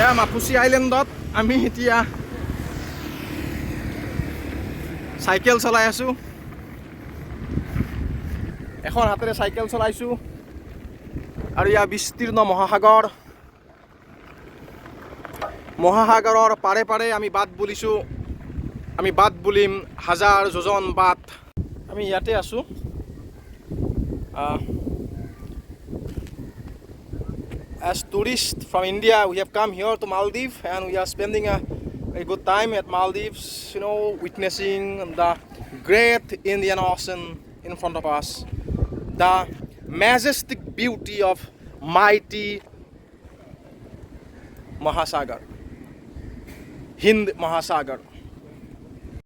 এয়া মাফুচি আইলেণ্ডত আমি এতিয়া চাইকেল চলাই আছোঁ। এখন হাতেৰে চাইকেল চলাইছোঁ আৰু ইয়া বিস্তীৰ্ণ মহাসাগৰৰ পাৰে পাৰে আমি বাট বুলিছোঁ। আমি বাট বুলিম হাজাৰ যোজন বাট। আমি ইয়াতে আছোঁ। As tourists from India, we have come here to Maldives and we are spending a good time at Maldives, you know, witnessing the great Indian Ocean in front of us, the majestic beauty of mighty Mahasagar, Hind Mahasagar.